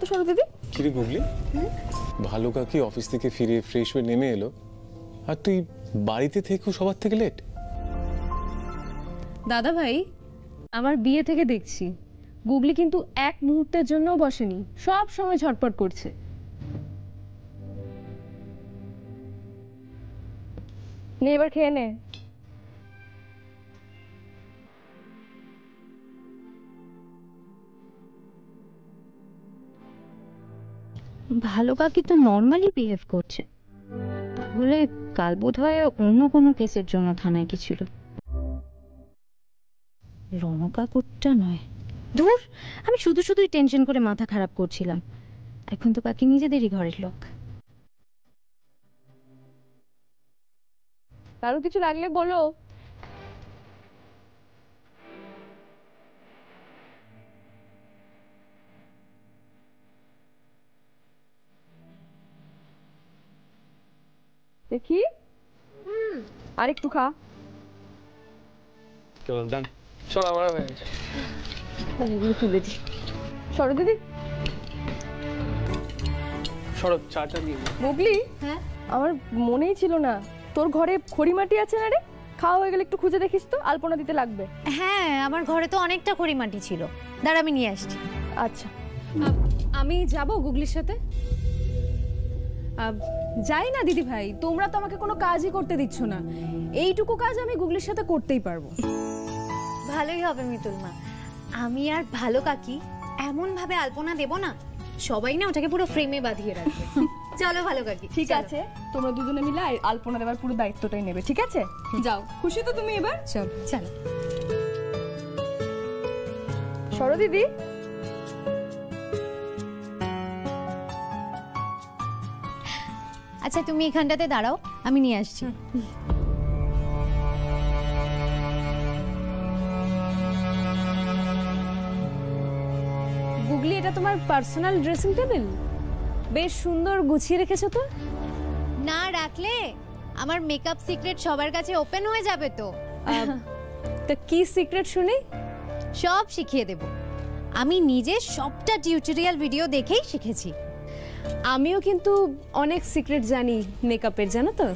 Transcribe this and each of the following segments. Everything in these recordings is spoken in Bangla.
তো সরো দিদি। কি রে গুগলি, ভালো কাকি অফিস থেকে ফিরে ফ্রেশ হয়ে নেমে এলো, আর তুই বাড়িতে থেকেও সবার থেকে লেট? দাদা ভাই, আমার বিয়ে থেকে দেখছি গুগলি কিন্তু এক মুহূর্তের জন্যও বসেনি, সব সময় ঝটপট করছে। নে এবার খেয়ে নে। ভালো কাকি তো নর্মালি বিহেভ করছে, তাহলে কাল বোধহয় অন্য কোনো কেসের জন্য থানায় গেছিল। রণকাকুরটা নয়। ধুর, আমি শুধু শুধুই টেনশন করে মাথা খারাপ করছিলাম। এখন তো কাকি নিজেদেরই ঘরের লোক। কারো কিছু লাগলে বলো। দেখি, আর একটু খা। কেমন ডান? চল আমার হয়ে গেছে। এগুলো তুলে দি। সরো দিদি। সরব চাটা দিয়ে। গুগলি, হ্যাঁ, আমার মনেই ছিল না তোর ঘরে খড়িমাটি আছে না রে। খাওয়া হয়ে গেলে একটু খুঁজে দেখিস তো, আলপনা দিতে লাগবে। হ্যাঁ, আমার ঘরে তো অনেকটা খড়িমাটি ছিল, দাঁড়া আমি নিয়ে আসছি। আচ্ছা, আমি যাব গুগলির সাথে? যাই না দিদি ভাই, তোমরা তো আমাকে কোনো কাজই করতে দিচ্ছ না। এইটুকু কাজ আমি গুগলির সাথে করতেই পারবো। ভালোই হবে মিতুল মা, আমি আর ভালো কাকি এমন ভাবে আলপনা দেব না, সবাই না ওটাকে পুরো ফ্রেমে বাঁধিয়ে রাখবে। চলো ভালো কাকি। ঠিক আছে, তোমরা দুজনে মিলে আলপনা দেওয়ার পুরো দায়িত্বটাই নেবে, ঠিক আছে? যাও, খুশি তো তুমি এবার? চল চলো। সরো দিদি। আচ্ছা তুমি এখানটাতে দাঁড়াও, আমি নিয়ে আসছি। গুগলি, এটা তোমার পার্সোনাল ড্রেসিং টেবিল? বেশ সুন্দর গুছিয়ে রেখেছো তো। না রাখলে আমার মেকআপ সিক্রেট সবার কাছে ওপেন হয়ে যাবে তো। তা কি সিক্রেট শুনি? সব শিখিয়ে দেব, আমি নিজে সবটা টিউটোরিয়াল ভিডিও দেখেই শিখেছি। আমিও কিন্তু অনেক সিক্রেট জানি মেকআপের, জানো তো।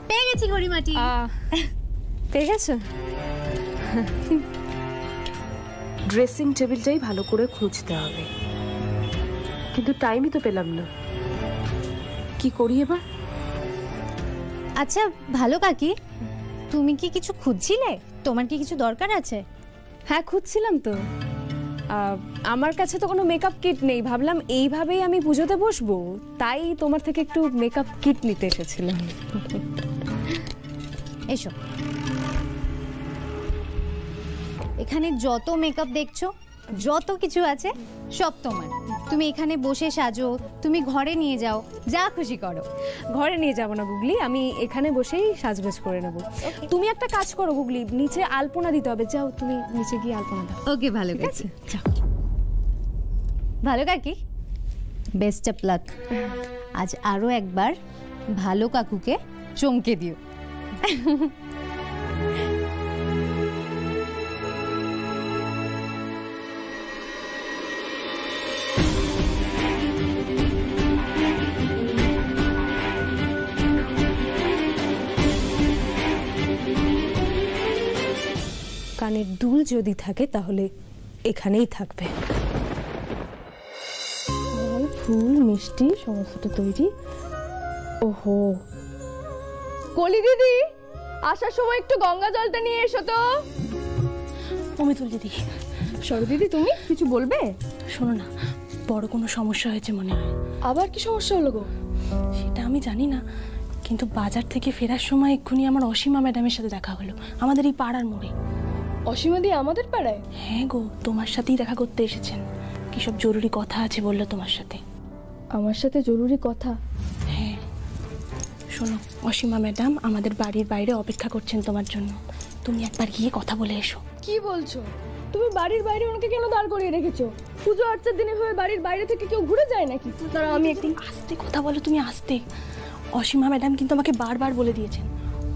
পেয়ে গেছি ঘড়িমাটি। পেয়ে গেছো? ড্রেসিং টেবিলটাই ভালো করে খুঁজতে হবে, কিন্তু টাইমই তো পেলাম না। কি করি এবার? আচ্ছা ভালো কাকি, তুমি কি কিছু খুঁজছিলে? তোমার কি কিছু দরকার আছে? হ্যাঁ, খুঁজছিলাম তো। আমার কাছে তো কোনো মেকআপ কিট নেই, ভাবলাম এইভাবেই আমি পুজোতে বসবো, তাই তোমার থেকে একটু মেকআপ কিট নিতে এসেছিলাম। এসো, এখানে যত মেকআপ দেখছো, যত কিছু আছে সব তোমার। তুমি এখানে বসে সাজো, তুমি ঘরে নিয়ে যাও, যা খুশি করো। ঘরে নিয়ে যাবো না গুগলি, আমি এখানে বসেই সাজগোজ করে নেব। তুমি একটা কাজ করো গুগলি, নিচে আলপনা দিতে হবে, যাও তুমি নিচে গিয়ে আলপনা দাও। ওকে, ভালো গেছে। ভালো কাকি, বেস্ট অফ লাক। আজ আরো একবার ভালো কাকুকে চমকে দিও। কানের দুল যদি থাকে তাহলে এখানেই থাকবে। ফুল মিষ্টি সমস্তটা তৈরি। ওহো, কলি দিদি, আসার সময় একটু গঙ্গা জলটা নিয়ে এসো তো। অমিতুল দিদি। সরো দিদি, তুমি কিছু বলবে? শোনো না, বড় কোনো সমস্যা হয়েছে মনে হয়। আবার কি সমস্যা হলো গো? সেটা আমি জানি না, কিন্তু বাজার থেকে ফেরার সময় এক্ষুনি আমার অসীমা ম্যাডামের সাথে দেখা হলো, আমাদের এই পাড়ার মোড়ে। অসীমা দি আমাদের পাড়ায়? হ্যাঁ গো, তোমার সাথেই দেখা করতে এসেছেন। কি সব জরুরি কথা আছে বললো তোমার সাথে। আমার সাথে জরুরি কথা? হ্যাঁ, শোনো, অসীমা ম্যাডাম আমাদের বাড়ির বাইরে অপেক্ষা করছেন তোমার জন্য, তুমি একবার গিয়ে কথা বলে এসো। কি বলছো? তুমি বাড়ির বাইরে ওনাকে কেন দাঁড় করিয়ে রেখেছো? পুজো আর্চার দিনে ভাবে বাড়ির বাইরে থেকে কেউ ঘুরে যায় নাকি? তারা আমি একটু আস্তে কথা বলো, তুমি আস্তে। অসীমা ম্যাডাম কিন্তু আমাকে বারবার বলে দিয়েছেন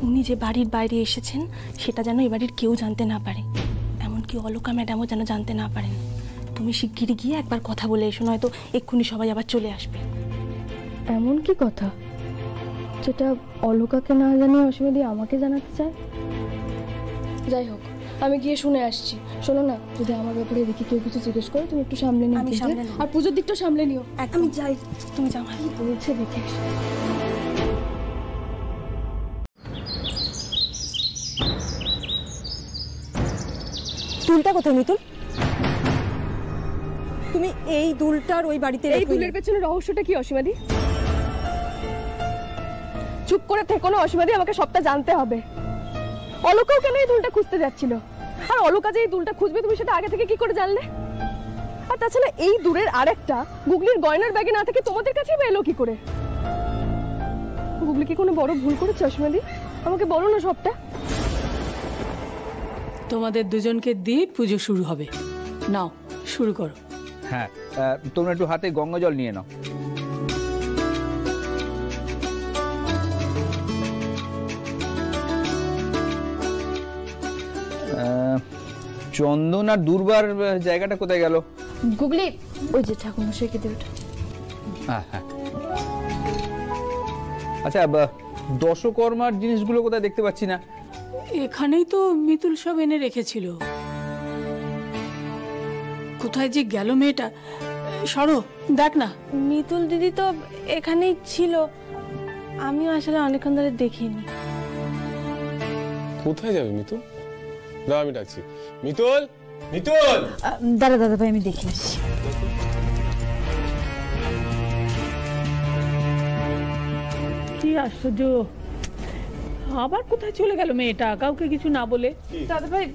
উনি যে বাড়ির বাইরে এসেছেন সেটা যেন এ বাড়ির কেউ জানতে না পারে, এমনকি অলকা ম্যাডামও যেন জানতে না পারেন। তুমি শিগগিরই গিয়ে একবার কথা বলে এসো, নয়তো এক্ষুনি সবাই আবার চলে আসবে। এমন কি কথা যেটা অলকাকে না জানিয়ে অসীমাদি আমাকে জানাতে চায়? যাই হোক, আমি গিয়ে শুনে আসছি। শোনো না, যদি আমার ব্যাপারে দেখি কেউ কিছু জিজ্ঞেস করে তুমি একটু সামলে নিও, আমি বুঝলে? সামলে নেব। আর পুজোর দিকটা সামলে নিও। আমি যাই, তুমি যাও। কি বলছে দেখে আসি। দুলটা কোথায় মিতুল? তুমি এই দুলটার ওই বাড়িতে এই দুলের পেছনে রহস্যটা কি অসীমাদি? চুপ করে থেকো না অসীমাদি, আমাকে সবটা জানতে হবে। অলকাও কেন এই দুলটা খুঁজতে যাচ্ছিল? আর অলকা যে এই দুলটা খুঁজবে তুমি সেটা আগে থেকে কি করে জানলে? আর তাছাড়া এই দূরের আরেকটা গুগলির গয়নার ব্যাগে না থেকে তোমাদের কাছেই বা এলো কি করে? গুগলি কি কোনো বড় ভুল করেছে অসীমাদি? আমাকে বলো না সবটা। তোমাদের দুজনকে দিয়ে পুজো শুরু হবে, নাও শুরু করো। হ্যাঁ, তোমরা একটু হাতে গঙ্গা জল নিয়ে নাও। চন্দন আর দুর্বার জায়গাটা কোথায় গেল? গুগলি ওই যে ঠাকুরমশাইকে দিয়ে ওটা। হ্যাঁ হ্যাঁ। আচ্ছা, দশকর্মার জিনিসগুলো কোথায় দেখতে পাচ্ছি না? এখানেই তো মিতুল সব এনে রেখেছিল। কোথায় যে গেল মেয়েটা? সরো, দেখ না। মিতুল দিদি তো এখানেই ছিল, আমিও আসলে অনেকক্ষণ ধরে দেখিনি। কোথায় যাবে মিতুল? না, আমি ডাকছি। মিতুল, মিতুল! দাদা দাদা ভাই, আমি দেখে আসছি। কি আশ্চর্য, আবার কোথায় চলে গেল মেয়েটা কাউকে কিছু না বলে? দাদা ভাই,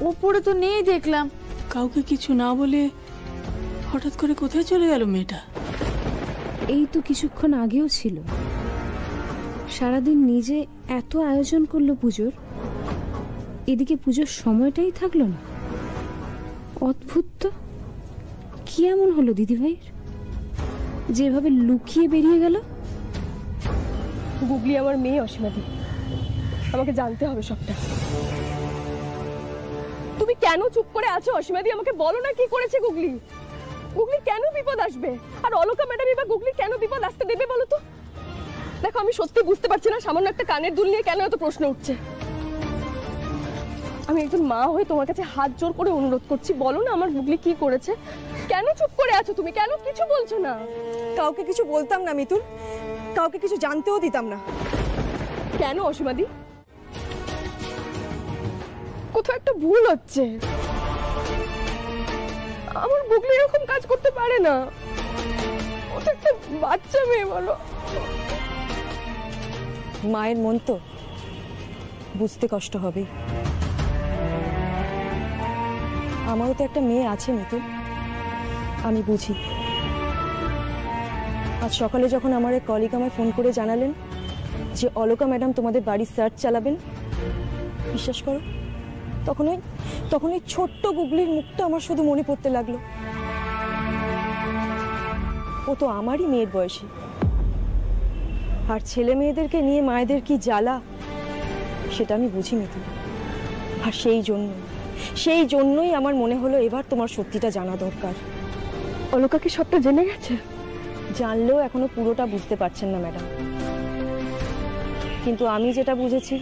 উপরে তো নেই দেখলাম। কাউকে কিছু না বলে হঠাৎ করে কোথায় চলে গেল মেয়েটা? এই তো কিছুক্ষণ আগেও ছিল। সারাদিন নিজে এত আয়োজন করলো পুজোর, এদিকে পুজোর সময়টাই থাকলো না। অদ্ভুত তো, কি এমন হলো দিদিভাইয়ের যেভাবে লুকিয়ে বেরিয়ে গেল? গুগলি আমার মেয়ে অসীমাদি, আমাকে জানতে হবে সবটা। তুমি কেন চুপ করে আছো অসীমাদি? আমাকে বলো না কি করেছে গুগলি? গুগলি কেন বিপদ আসবে? আর অলকা ম্যাডামই বা গুগলি কেন বিপদ আসতে দেবে বলো তো? দেখো, আমি সত্যি বুঝতে পারছি না সামান্য একটা কানের দুল নিয়ে কেন এত প্রশ্ন উঠছে। আমি একজন মা হয়ে তোমার কাছে হাত জোর করে অনুরোধ করছি, বলো না আমার গুগলি কি করেছে? কেন চুপ করে আছো তুমি? কেন কিছু বলছো না? কাউকে কিছু বলতাম না মিতুল, কাউকে কিছু জানতেও দিতাম না। কেন অসীমাদি? কোথাও একটা ভুল হচ্ছে। আমার বুগলি এরকম কাজ করতে পারে না। ও তো একটা বাচ্চা মেয়ে, বলো। মায়ের মন তো বুঝতে কষ্ট হবে। আমারও তো একটা মেয়ে আছে মিতুল, আমি বুঝি। আজ সকালে যখন আমার এক কলিগ আমায় ফোন করে জানালেন যে অলকা ম্যাডাম তোমাদের বাড়ির সার্চ চালাবেন, বিশ্বাস করো তখন ওই ছোট্ট গুগলির মুখটা আমার শুধু মনে পড়তে লাগলো। ও তো আমারই মেয়ের বয়সী, আর ছেলে মেয়েদেরকে নিয়ে মায়েদের কি জ্বালা সেটা আমি বুঝি মিতুল। আর সেই জন্যই আমার মনে হলো এবার তোমার সত্যিটা জানা দরকার। অলকা কি সবটা জেনে গেছে? জানলেও এখনো পুরোটা বুঝতে পারছেন না ম্যাডাম, কিন্তু আমি যেটা বুঝেছি,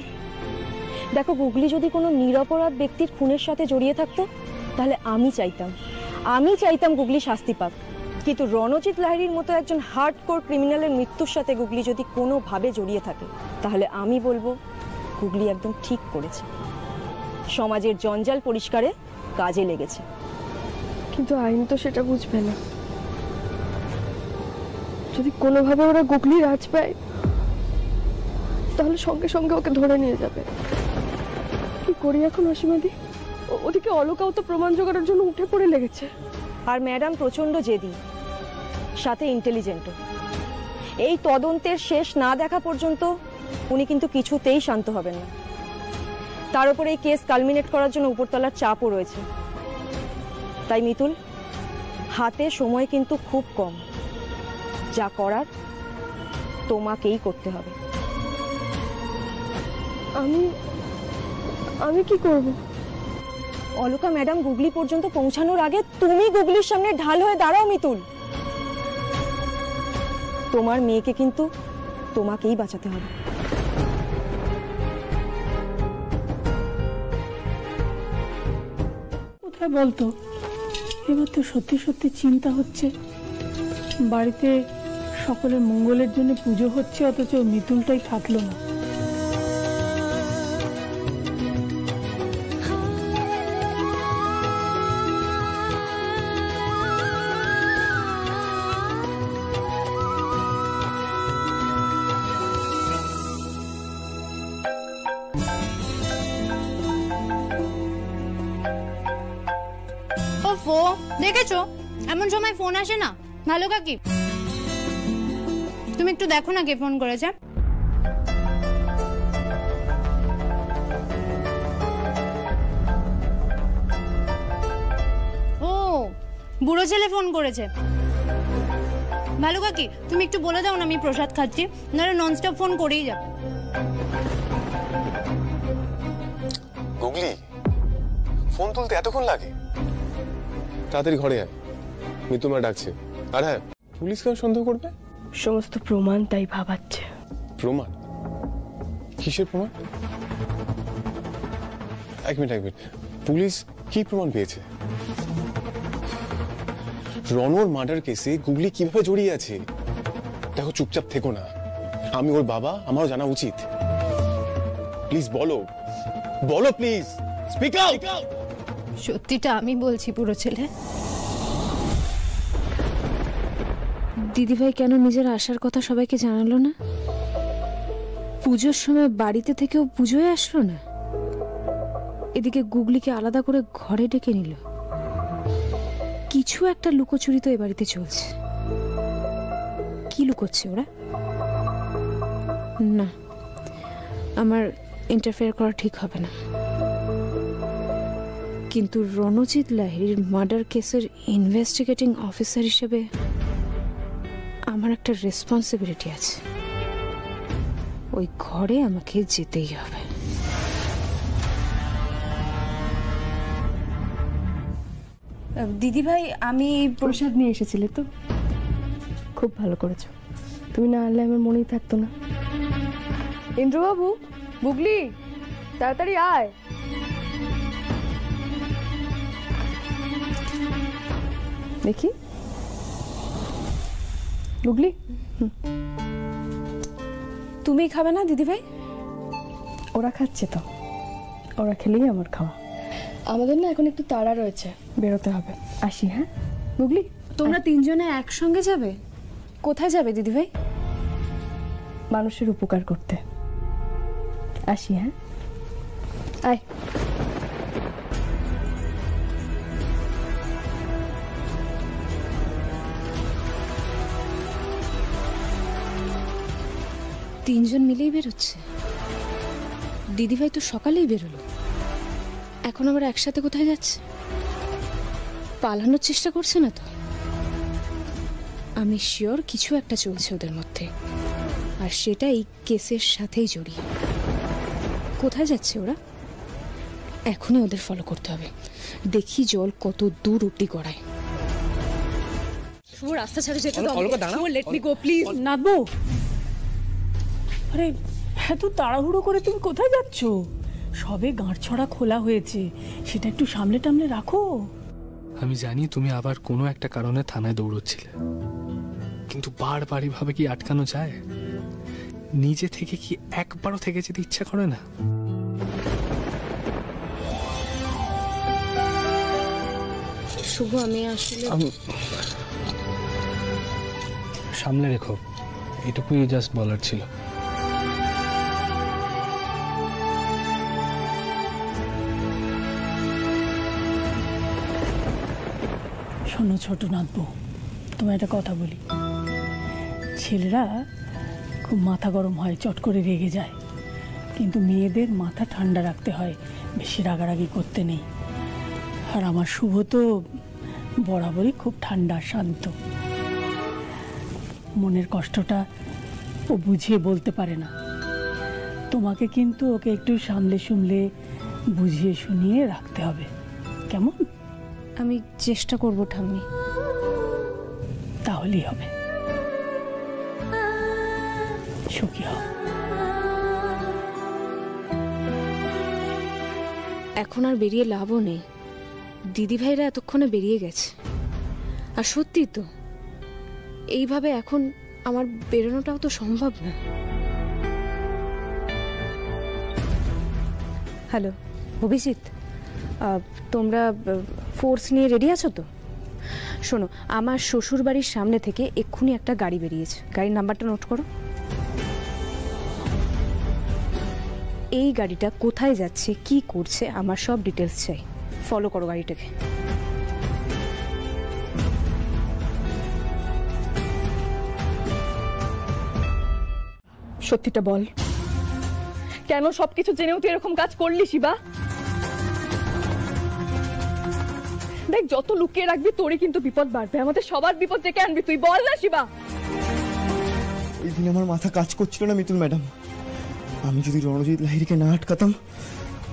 দেখো গুগলি যদি কোনো নিরপরাধ ব্যক্তির খুনের সাথে জড়িয়ে থাকতো তাহলে আমি চাইতাম গুগলি শাস্তি পাক। কিন্তু রণজিৎ লাহিড়ীর মতো একজন হার্ডকোর ক্রিমিনালের মৃত্যুর সাথে গুগলি যদি কোনোভাবে জড়িয়ে থাকে তাহলে আমি বলবো গুগলি একদম ঠিক করেছে, সমাজের জঞ্জাল পরিষ্কারে কাজে লেগেছে। কিন্তু আইন তো সেটা বুঝবে না। যদি কোনোভাবে ওরা গুগলি রাজ পায় তাহলে সঙ্গে সঙ্গে ওকে ধরে নিয়ে যাবে। কি করি এখন অসীমাদি? ওদিকে অলকাও তো প্রমাণ জোগাড়ের জন্য উঠে পড়ে লেগেছে। আর ম্যাডাম প্রচন্ড জেদি, সাথে ইন্টেলিজেন্টও। এই তদন্তের শেষ না দেখা পর্যন্ত উনি কিন্তু কিছুতেই শান্ত হবেন না। তার উপরে এই কেস কালমিনেট করার জন্য উপরতলার চাপও রয়েছে। তাই মিতুল, হাতে সময় কিন্তু খুব কম, যা করার তোমাকেই করতে হবে। আমি কি করব? অলকা ম্যাডাম গুগলি পর্যন্ত পৌঁছানোর আগে তুমি গুগলির সামনে ঢাল হয়ে দাঁড়াও মিতুল। তোমার মেয়েকে কিন্তু তোমাকেই বাঁচাতে হবে। কোথায় বলতো, এবার তো সত্যি সত্যি চিন্তা হচ্ছে। বাড়িতে সকলের মঙ্গলের জন্য পুজো হচ্ছে, অথচ মিতুলটাই থাকলো না। ওফো, দেখেছো এমন সময় ফোন আসে না। ভালো কাকি, তুমি একটু দেখো না কে ফোন করেছে। ও, বুড়ো ছেলে ফোন করেছে। ভালো কাকি, তুমি একটু বলে দাও না আমি প্রসাদ খাচ্ছি, নাহলে ননস্টপ ফোন করেই যাবে। গুগলি, ফোন তুলতে এতক্ষণ লাগে? তাড়াতাড়ি ঘরে আয়, মিতু মা ডাকছে। আর হ্যাঁ, পুলিশ কেন সন্দেহ করবে? সমস্ত প্রমাণ তাই ভাবাচ্ছে। প্রমাণ? কিসের প্রমাণ? এক মিনিট। পুলিশ কি প্রমাণ পেয়েছে? রনর মার্ডার কেসে গুগলি কিভাবে জড়িয়ে আছে? দেখো, চুপচাপ থেকো না। আমি ওর বাবা, আমারও জানা উচিত। প্লিজ বলো প্লিজ, স্পিক আউট। সত্যিটা আমি বলছি বুড়ো ছেলে। দিদিভাই কেন নিজের আসার কথা সবাইকে জানালো না? পুজোর সময় বাড়িতে থেকেও পুজোয় আসলো না। এদিকে গুগলিকে আলাদা করে ঘরে ডেকে নিল। কিছু একটা লুকোচুরি তো এ বাড়িতে চলছে। কি লুকোচ্ছে ওরা? না, আমার ইন্টারফেয়ার করা ঠিক হবে না। কিন্তু রণজিৎ লাহিড়ীর মার্ডার কেসের ইনভেস্টিগেটিং অফিসার হিসেবে আমার একটা রেসপন্সিবিলিটি আছে। ওই ঘরে আমাকে যেতেই হবে। দিদিভাই, আমি প্রসাদ নিয়ে এসেছিলে তো? খুব ভালো করেছো। তুমি না আনলে আমার মনেই থাকতো না। ইন্দ্রবাবু, গুগলি, তাড়াতাড়ি আয়। দেখি গুগলি, তুমি খাবে না দিদিভাই? ওরা খাচ্ছে তো, ওরা খেলেই আমার খাওয়া। আমাদের না এখন একটু তাড়া রয়েছে, বেরোতে হবে। আসি। হ্যাঁ গুগলি, তোমরা তিনজনে একসঙ্গে যাবে? কোথায় যাবে দিদিভাই? মানুষের উপকার করতে। আসি। হ্যাঁ, আয়। তিনজন মিলেই বেরোচ্ছে? দিদিভাই তো সকালেই বেরোলো, এখন আবার একসাথে কোথায় যাচ্ছে? পালানোর চেষ্টা করছে না তো? আমি শিওর কিছু একটা চলছে ওদের মধ্যে, আর সেটা এই কেসের সাথেই জড়িয়ে। কোথায় যাচ্ছে ওরা? এখনই ওদের ফলো করতে হবে। দেখি জল কত দূর অব্দি গড়ায়। রাস্তা ছাড়া যেতে দাও। Let me go please. নাথবু, আরে এত তাড়াহুড়ো করে তুমি কোথায় যাচ্ছ? সবে গাঁটছড়া খোলা হয়েছে, সেটা একটু সামলে টামলে রাখো। আমি জানি তুমি আবার কোনো একটা কারণে থানায় দৌড়চ্ছিলে, কিন্তু বারবার এভাবে কি আটকানো যায়? নিজে থেকে কি একবারও থেকে যেতে ইচ্ছা করে না? শুভ, আমি আসলে সামলে রেখো, এটুকুই জাস্ট বলার ছিল। শোনো ছোট নাথবু, তোমার একটা কথা বলি। ছেলেরা খুব মাথা গরম হয়, চট করে রেগে যায়, কিন্তু মেয়েদের মাথা ঠান্ডা রাখতে হয়, বেশি রাগারাগি করতে নেই। আর আমার শুভ তো বরাবরই খুব ঠান্ডা শান্ত। মনের কষ্টটা ও বুঝিয়ে বলতে পারে না, তোমাকে কিন্তু ওকে একটু সামলে সুমলে বুঝিয়ে শুনিয়ে রাখতে হবে, কেমন? আমি চেষ্টা করব ঠাম্মি। তাহলেই হবে। সুখী হও। এখন আর বেরিয়ে লাভও নেই, দিদিভাইরা এতক্ষণে বেরিয়ে গেছে। আর সত্যি তো, এইভাবে এখন আমার বেরোনোটাও তো সম্ভব না। হ্যালো অভিজিৎ, তোমরা ফোর্স নিয়ে রেডি আছো তো? শোনো, আমার শ্বশুর বাড়ির সামনে থেকে এক্ষুনি একটা গাড়ি বেরিয়েছে, গাড়ির নাম্বারটা নোট করো। এই গাড়িটা কোথায় যাচ্ছে, কি করছে, আমার সব ডিটেলস চাই। ফলো করো গাড়িটাকে। সত্যিটা বল, কেন সবকিছু জেনেও তুই এরকম কাজ করলি শিবা? দেখ, যত লুকিয়ে রাখবি তোরই কিন্তু বিপদ বাড়বে, আমাদের সবার বিপদ ডেকে আনবি তুই। বল না শিবা। ওই দিন আমার মাথা কাজ করছিল না মিতুল ম্যাডাম। আমি যদি রণজিৎ লাহিড়ীকে না আটকাতাম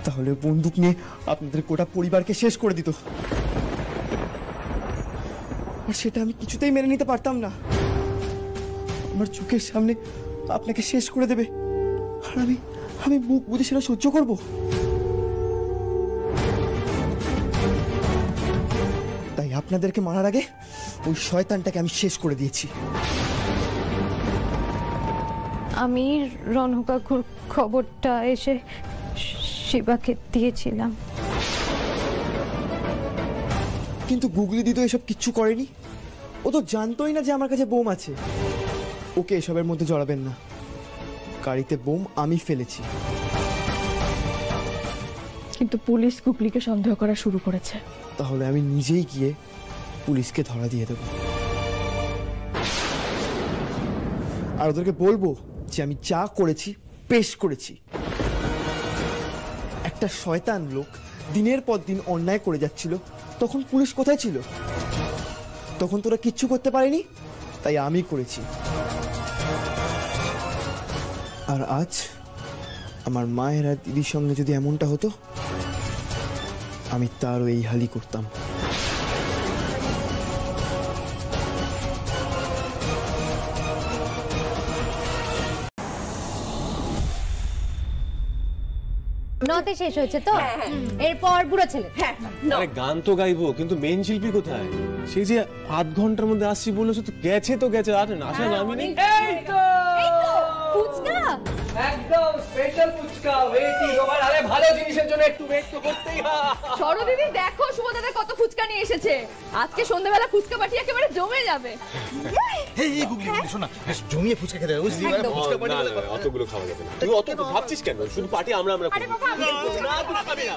তাহলে বন্দুক নিয়ে আপনাদের গোটা পরিবারকে শেষ করে দিত, আর সেটা আমি কিছুতেই মেনে নিতে পারতাম না। আমার চোখের সামনে আপনাকে শেষ করে দেবে, আর আমি মুখ বুঝে সেটা সহ্য করব? তাই আপনাদেরকে মারার আগে ওই শয়তানটাকে আমি শেষ করে দিয়েছি। আমি রণকাকুর খবরটা এসে শিবাকে দিয়েছিলাম। কিন্তু গুগলি দি তো এসব কিচ্ছু করেনি, ও তো জানতোই না যে আমার কাছে বোম আছে। ওকে এসবের মধ্যে জড়াবেন না, গাড়িতে বোম আমি ফেলেছি। কিন্তু পুলিশ গুগলিকে সন্দেহ করা শুরু করেছে। তাহলে আমি নিজেই গিয়ে পুলিশকে ধরা দিয়ে দেব, আর ওদেরকে বলবো যে আমি যা করেছি পেশ করেছি। একটা শয়তান লোক দিনের পর দিন অন্যায় করে যাচ্ছিল, তখন পুলিশ কোথায় ছিল? তখন তোরা কিচ্ছু করতে পারেনি, তাই আমি করেছি। আর আজ আমার মায়ের আর দিদির সঙ্গে যদি এমনটা হতো, আমি তারও এই হালই করতাম। নতে শেষ হয়েছে তো, এরপর বুড়ো ছেলে। আরে গান তো গাইবো, কিন্তু মেন শিল্পী কোথায়? সেই যে আধ ঘন্টার মধ্যে আসছি বললো, তো গেছে তো গেছে, আর আসলে নামই নেই। ফুচকা একদম স্পেশাল ফুচকা ওয়েটিং ওভার। আরে ভালো জিনিসের জন্য একটু ওয়েট তো করতেই হয়। সরো দিদি, দেখো শুভদাদা কত ফুচকা নিয়ে এসেছে। আজকে সন্ধ্যাবেলা ফুচকা পার্টি একেবারে জমে যাবে। এই গুগলি শোনা, জমিয়ে ফুচকা খেতে হবে, বুঝলি? ফুচকা পার্টি অতগুলো খাওয়া যাবে না। তুই অত ভাবছিস কেন? শুধু পার্টি আমরা করব। না তুই খাবি না,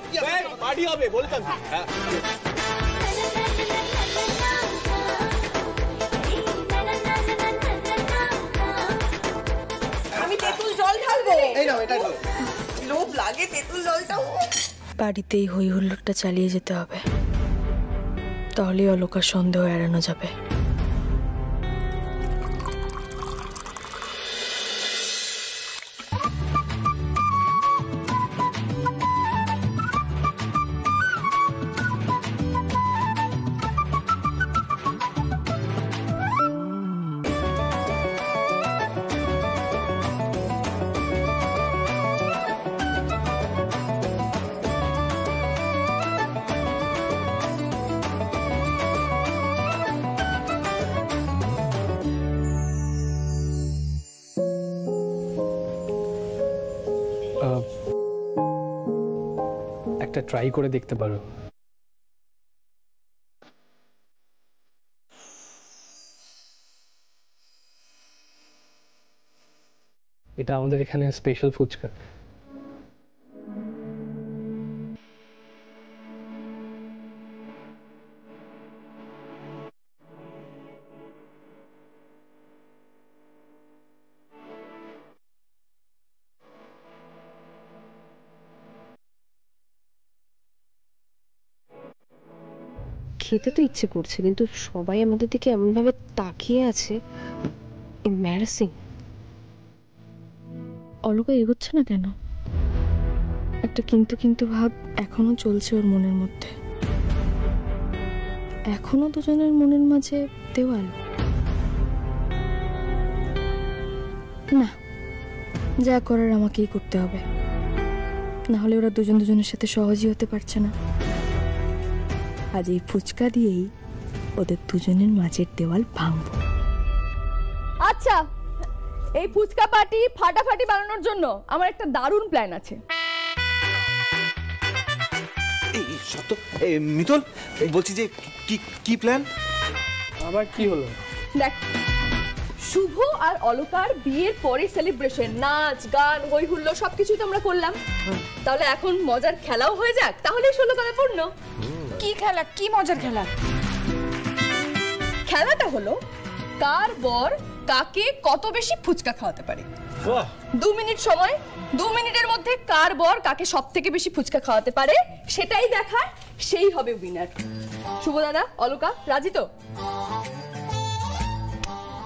পার্টি হবে বলতাম। হ্যাঁ আমি তেঁতুল জল ঢালবো। এই নাও, এটা নাও। লোভ লাগে তেঁতুল জলটাও। বাড়িতেই হই হুল্লোড়টা চালিয়ে যেতে হবে, তাহলেই অলোকার সন্দেহ এড়ানো যাবে। একটা ট্রাই করে দেখতে পারো। এটা আমাদের এখানে স্পেশাল ফুচকা। খেতে তো ইচ্ছে করছে, কিন্তু সবাই আমাদের দিকে এমনভাবে তাকিয়ে আছে, এম্বারাসিং। অলকা এগোচ্ছে না কেন? একটা কিন্তু কিন্তু ভাব এখনো চলছে ওর মনের মধ্যে। এখনো দুজনের মনের মাঝে দেওয়াল। না, যা করার আমাকেই করতে হবে, না হলে ওরা দুজন দুজনের সাথে সহজই হতে পারছে না। আজ এই ফুচকা দিয়েই ওদের দুজনের মাঝের দেওয়াল ভাঙব। আচ্ছা, এই ফুচকা পার্টি ফাটাফাটি বানানোর জন্য আমার একটা দারুণ প্ল্যান আছে। এই সত্য, মিতুল বলছি যে কি কি প্ল্যান? আবার কি হলো? দেখ, শুভ আর অলকার বিয়ের পরে সেলিব্রেশন, নাচ গান হই হুল্লো সবকিছুই তো আমরা করলাম। তাহলে এখন মজার খেলাও হয়ে যাক, তাহলে 16 কালে পূর্ণ। কি খেলা? কি মজার খেলা? খেলাটা হলো কার বর কাকে কত বেশি ফুচকা খাওয়াতে পারে। 2 মিনিট সময়, 2 মিনিটের মধ্যে কার বর কাকে সব থেকে বেশি ফুচকা খাওয়াতে পারে সেটাই দেখার, সেই হবে উইনার। শুভ দাদা, অলকা রাজি তো?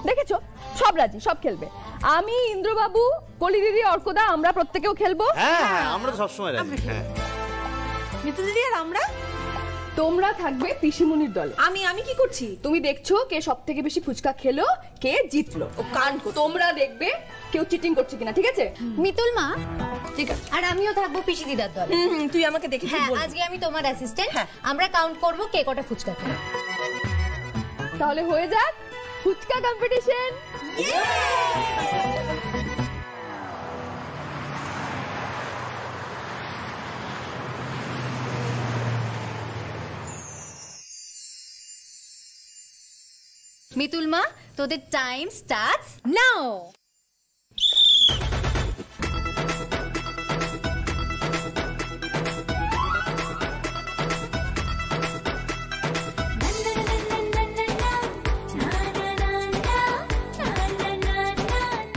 দেখেছো, সব রাজি, সব খেলবে। আমি, ইন্দ্রবাবু, কলি দিদি, অর্কদা, আমরা প্রত্যেকেও খেলবো। হ্যাঁ, আমরা তো সবসময় রাজি। হ্যাঁ, মিতুল দিদি আর আমরা? তোমরা থাকবে পিসিমুনির দল। আমি কি করছি? তুমি দেখছো কে সব থেকে বেশি ফুচকা খেলো, কে জিতলো। ও কান, তোমরা দেখবে কেউ চিটিং করছে কিনা, ঠিক আছে? মিতুল মা, ঠিক আছে। আর আমিও থাকবো পিসি দিদার দলে। তুই আমাকে দেখে হ্যাঁ, আজকে আমি তোমার অ্যাসিস্ট্যান্ট। আমরা কাউন্ট করব কে কটা ফুচকা খায়। তাহলে হয়ে যাক ফুচকা কম্পিটিশন। মিতুল মা, তোদের টাইম স্টার্টস নাও।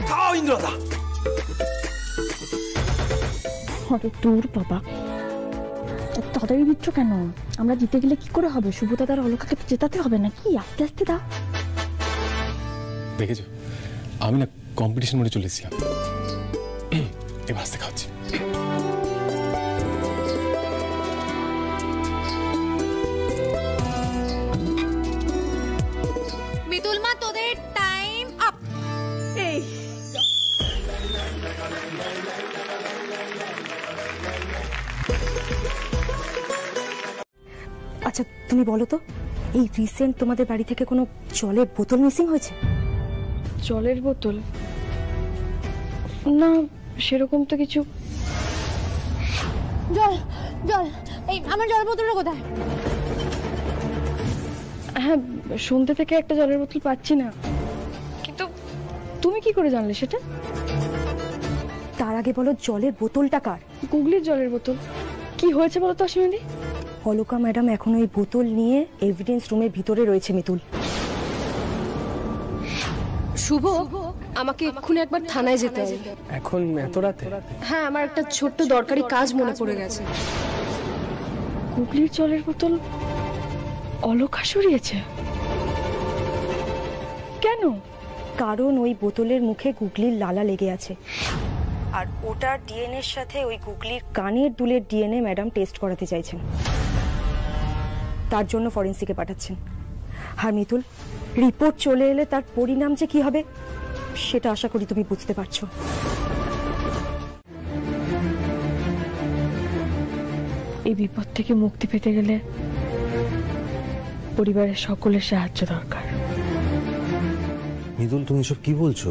খাও ইন্দ্রদা। আরে দূর বাবা, তাড়াতাড়ি দিচ্ছ কেন? আমরা জিতে গেলে কি করে হবে? শুভ দাদার অলকাকে তো জেতাতে হবে নাকি? আস্তে আস্তে দাও। দেখেছো, আমি না কম্পিটিশন মোডে চলে এসেছিলাম। এবার আস্তে খাচ্ছি। মিতুল মা, তোদের টাইম আপ। এই আচ্ছা তুমি বলো তো, এই রিসেন্ট তোমাদের বাড়ি থেকে কোনো জলের বোতল মিসিং হয়েছে? জলের বোতল? না, সেরকম তো কিছু। জল জল, এই আমার জল বোতলটা কোথায়? হ্যাঁ, সন্ধ্যে থেকে একটা জলের বোতল পাচ্ছি না, কিন্তু তুমি কি করে জানলে সেটা? তার আগে বলো, জলের বোতলটা কার? গুগলির জলের বোতল। কি হয়েছে বলো তো অশ্বিনী? অলকা ম্যাডাম এখনো এই বোতল নিয়ে এভিডেন্স রুমের ভিতরে রয়েছে। মিতুল, শুভ, আমাকে এক্ষুনি একবার থানায় যেতে হবে। এখন এত রাতে? হ্যাঁ, আমার একটা ছোট্ট দরকারি কাজ মনে পড়ে গেছে। গুগলির জলের বোতল অলকা সরিয়েছে কেন? কারণ ওই বোতলের মুখে গুগলির লালা লেগে আছে, আর ওটার ডিএনএর সাথে ওই গুগলির কানের দুলের ডিএনএ ম্যাডাম টেস্ট করাতে চাইছেন। তার জন্য ফরেন্সিকে পাঠাচ্ছেন। আর মিতুল, রিপোর্ট চলে এলে তার পরিণাম যে কি হবে সেটা আশা করি তুমি বুঝতে পারছো। এই বিপদ থেকে মুক্তি পেতে গেলে পরিবারের সকলের সাহায্য দরকার। মিতুল, তুমি এসব কি বলছো?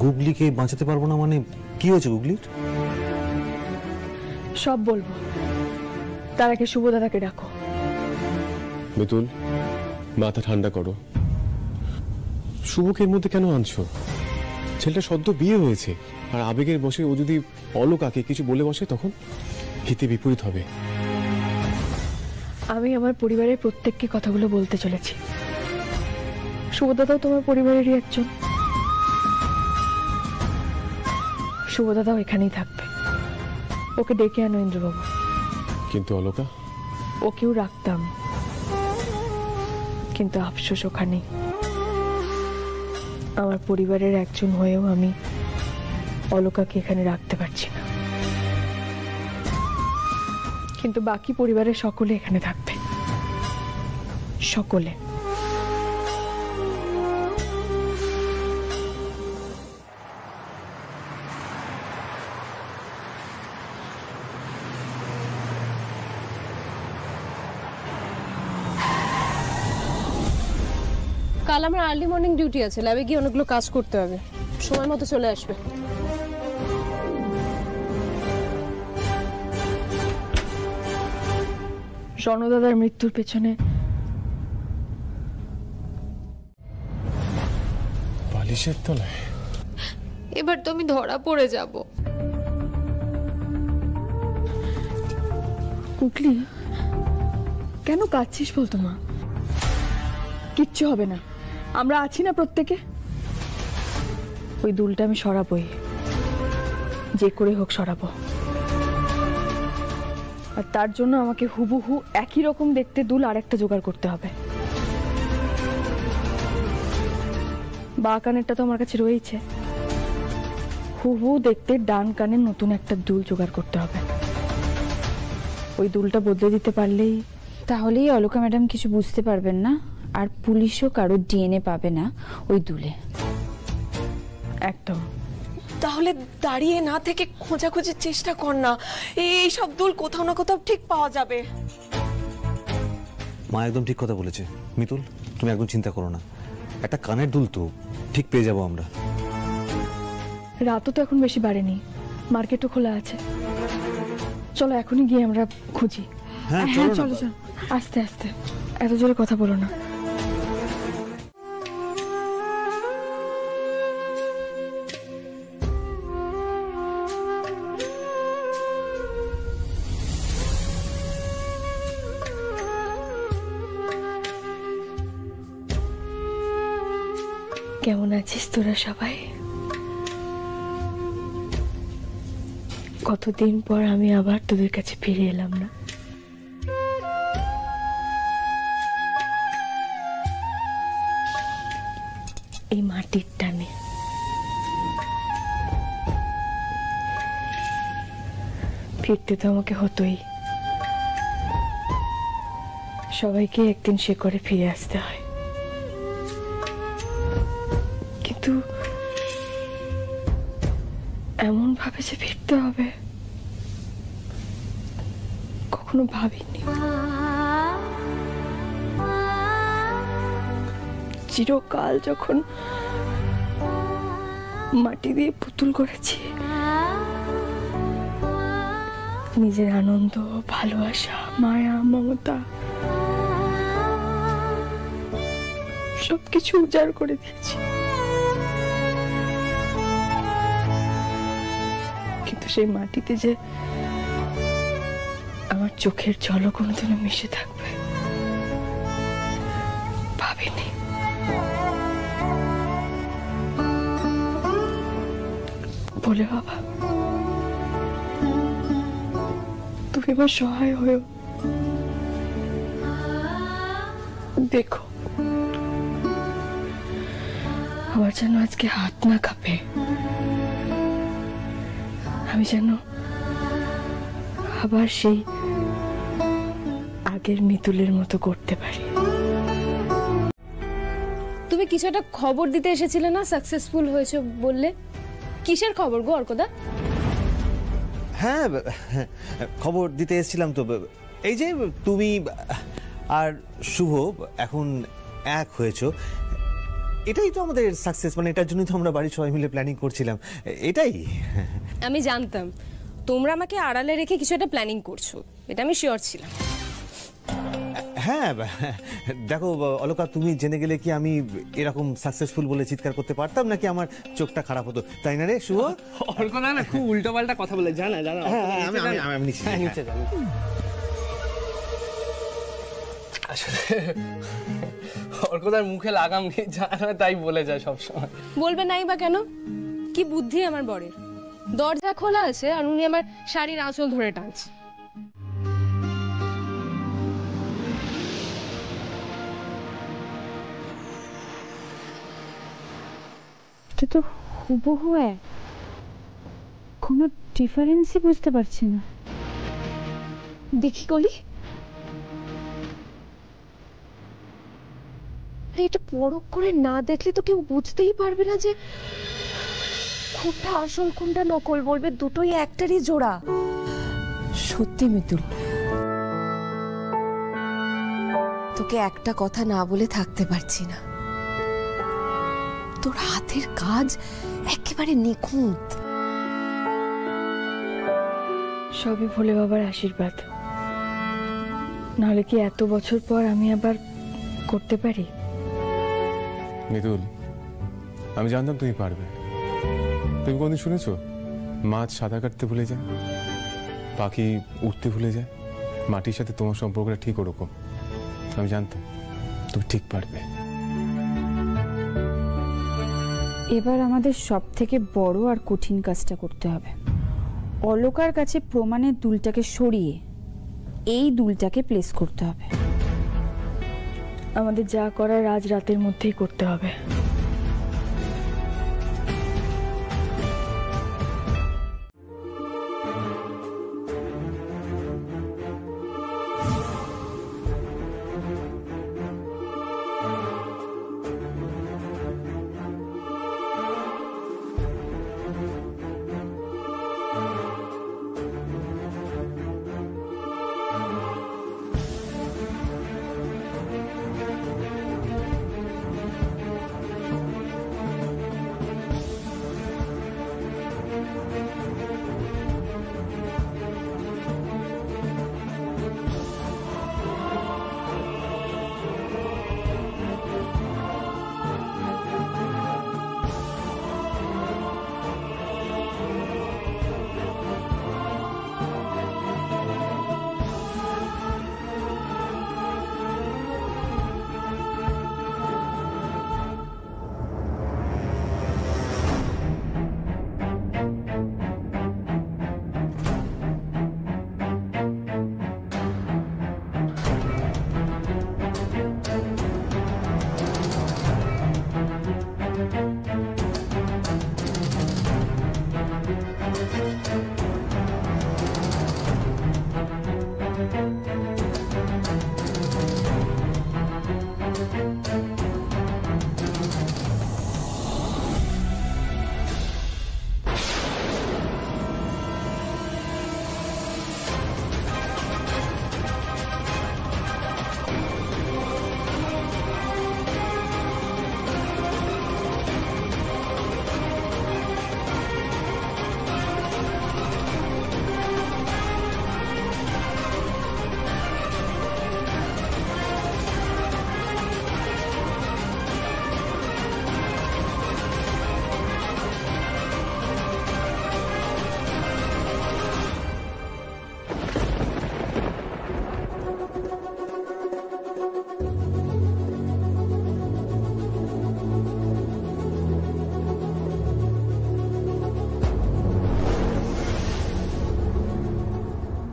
গুগলিকে বাঁচাতে পারবো না মানে? কি হয়েছে গুগলির? সব বলবো, তার আগে শুভ দাদাকে ডাকো। মিতুল, মাথা ঠান্ডা করো। শুভকে এর মধ্যে কেন আনছো? ছেলেটা সদ্য বিয়ে হয়েছে, আর আবেগের বশে ও যদি অলকাকে কিছু বলে বসে তখন হিতে বিপরীত হবে। আমি আমার পরিবারের প্রত্যেককে কথাগুলো বলতে চলেছি। শুভদাদাও তোমার পরিবারেরই একজন। শুভদাদাও এখানেই থাকবে। ওকে ডেকে আনো ইন্দ্রবাবু। কিন্তু অলকা? ওকেও রাখতাম, কিন্তু আফসোস ওখানে। আমার পরিবারের একজন হয়েও আমি অলকাকে এখানে রাখতে পারছি না, কিন্তু বাকি পরিবারের সকলে এখানে থাকবে, সকলে। কাল আমার আর্লি মর্নিং ডিউটি আছে, ল্যাবে গিয়ে অনেকগুলো কাজ করতে হবে, সময় মতো চলে আসবে। রণদাদার মৃত্যুর পেছনে বালিশের তলায়? এবার তো আমি ধরা পড়ে যাব। কুকলি, কেন কাঁদছিস বলতো মা? কিচ্ছু হবে না, আমরা আছি না প্রত্যেকে। ওই দুলটা আমি সরাবই, যে করে হোক সরাবো। আর তার জন্য আমাকে হুবহু একই রকম দেখতে দুল আরেকটা জোগাড় করতে হবে। বা কানেরটা তো আমার কাছে রয়েছে, হুবহু দেখতে ডান কানের নতুন একটা দুল জোগাড় করতে হবে। ওই দুলটা বদলে দিতে পারলেই তাহলেই অলকা ম্যাডাম কিছু বুঝতে পারবেন না, আর পুলিশও কারো ডিএনএ পাবে না ওই দুলে। একদম। তাহলে দাঁড়িয়ে না থেকে খোঁজাখুঁজির চেষ্টা কর না, এই সব দুল কোথাও না কোথাও ঠিক পাওয়া যাবে। মা একদম ঠিক কথা বলেছে মিতুল, তুমি একদম চিন্তা করো না, একটা কানের দুল তো ঠিক পেয়ে যাবো আমরা। রাতও তো এখন বেশি বাড়েনি, মার্কেটও খোলা আছে, চলো এখনই গিয়ে আমরা খুঁজি। হ্যাঁ চলো চলো, আস্তে আস্তে, এত জোরে কথা বলো না। কেমন আছিস তোরা সবাই? কতদিন পর আমি আবার তোদের কাছে ফিরে এলাম না? এই মাটির টানে। ফিরতে তো আমাকে হতোই, সবাইকে একদিন সে করে ফিরে আসতে হয়, কিন্তু এমন ভাবে যে ফিরতে হবে কখনো ভাবিনি। চিরকাল যখন মাটি দিয়ে পুতুল করেছি, নিজের আনন্দ, ভালোবাসা, মায়া, মমতা সবকিছু উজাড় করে দিয়েছি, কিন্তু সেই মাটিতে যে আমার চোখের জলও কোনোদিনও মিশে থাকবে ভাবিনি। বলে বাবা, তুমি আমার সহায় হয়েও দেখো আমার যেন আজকে হাত না কাঁপে, আমি যেন আবার সেই আগের মিতুলের মতো করতে পারি। তুমি কিছু একটা খবর দিতে এসেছিলে না, সাকসেসফুল হয়েছে বললে, কিসের খবর গো অর্কদা? হ্যাঁ খবর দিতে এসেছিলাম তো, এই যে তুমি আর শুভ এখন এক হয়েছো, এটাই তো আমাদের সাকসেস, মানে এটার জন্যই তো আমরা বাড়ির সবাই মিলে প্ল্যানিং করছিলাম, এটাই। আমি জানতাম তোমরা আমাকে আড়ালে রেখে কিছু একটা প্ল্যানিং করছো, এটা আমি শিওর ছিলাম। হ্যাঁ দেখো অলকা, তুমি জেনে গেলে কি আমি এরকম সাকসেসফুল বলে চিৎকার করতে পারতাম, নাকি আমার চোখটা খারাপ হতো, তাই না রে শুভ? অর্কদা না খুব উল্টো পাল্টা কথা বলে, জানা জানা। আমি নিচ্ছি। আসলে অর্কদার মুখে লাগাম দিয়ে জানা, তাই বলে যায় সবসময়। বলবে নাই বা কেন? কি বুদ্ধি আমার বরের, দরজা খোলা আছে আর উনি আমার শাড়ির আঁচল ধরে টানছে। এটা তো হুবহু এক, কোনো ডিফারেন্সই বুঝতে পারছি না। দেখি কলি, এটা পরখ করে না দেখলে তো কেউ বুঝতেই পারবে না যে কোনটা আসল কোনটা নকল। বলবে দুটোই একটারই জোড়া। সত্যি মিতুল, তোকে একটা কথা না বলে থাকতে পারছি না, তোর হাতের কাজ একেবারে নিখুঁত। সবই ভোলে বাবার আশীর্বাদ, নাহলে কি এত বছর পর আমি আবার করতে পারি? মিতুল, আমি জানতাম তুমি পারবে। তুমি কোনদিন শুনেছো মাছ সাঁতার কাটতে ভুলে যায়, পাখি উঠতে ভুলে যায়? মাটির সাথে তোমার সম্পর্কটা ঠিক ওরকম। আমি জানতাম তুমি ঠিক পারবে। এবার আমাদের সব থেকে বড় আর কঠিন কাজটা করতে হবে। অলকার কাছে প্রমাণের দুলটাকে সরিয়ে এই দুলটাকে প্লেস করতে হবে। আমাদের যা করার আজ রাতের মধ্যেই করতে হবে।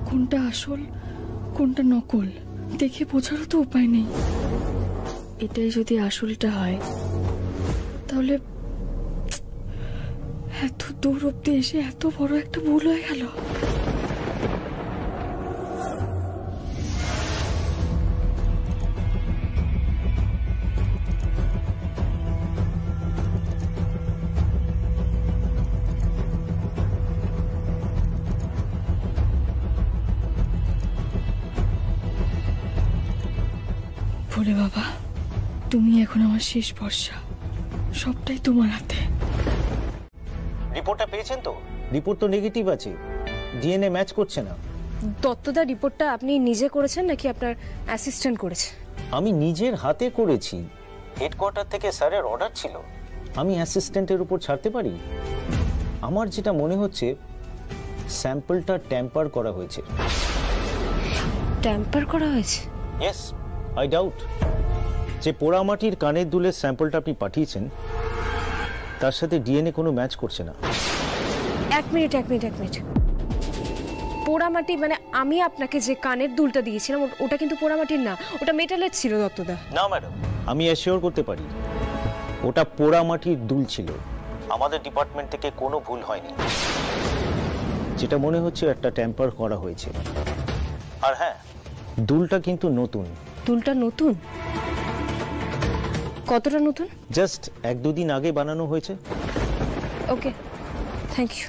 কোনটা আসল কোনটা নকল দেখে বোঝারও তো উপায় নেই। এটাই যদি আসলটা হয় তাহলে এত দূর অব্দি এসে এত বড় একটা ভুল হয়ে গেল। ভোলে বাবা, তুমি এখন আমার শেষ ভরসা, সবটাই তোমার হাতে। রিপোর্টটা পেয়েছেন তো? রিপোর্ট তো নেগেটিভ আছে, ডিএনএ ম্যাচ করছে না। দত্তদা, রিপোর্টটা আপনি নিজে করেছেন নাকি আপনার অ্যাসিস্ট্যান্ট করেছে? আমি নিজের হাতে করেছি, হেডকোয়ার্টার থেকে স্যারের অর্ডার ছিল। আমি অ্যাসিস্ট্যান্টের উপর ছাড়তে পারি? আমার যেটা মনে হচ্ছে স্যাম্পলটা ট্যাম্পার করা হয়েছে। ট্যাম্পার করা হয়েছে? Yes, I doubt. যে পোড়ামাটির কানের দুলের স্যাম্পলটা আপনি পাঠিয়েছেন তার সাথে ডিএনএ কোনো ম্যাচ করছে না। এক মিনিট। পোড়ামাটি মানে আমি আপনাকে যে কানের দুলটা দিয়েছিলাম ওটা কিন্তু পোড়ামাটির না, ওটা মেটালের ছিল দত্তদা। না ম্যাডাম, আমি অ্যাসিওর করতে পারি ওটা পোড়ামাটির দুল ছিল। আমাদের ডিপার্টমেন্ট থেকে কোনো ভুল হয়নি। যেটা মনে হচ্ছে একটা টেম্পার করা হয়েছে। আর হ্যাঁ, দুলটা কিন্তু নতুন। দুলটা নতুন? কতটা নতুন? জাস্ট 1-2 দিন আগে বানানো হয়েছে। ওকে, থ্যাংক ইউ।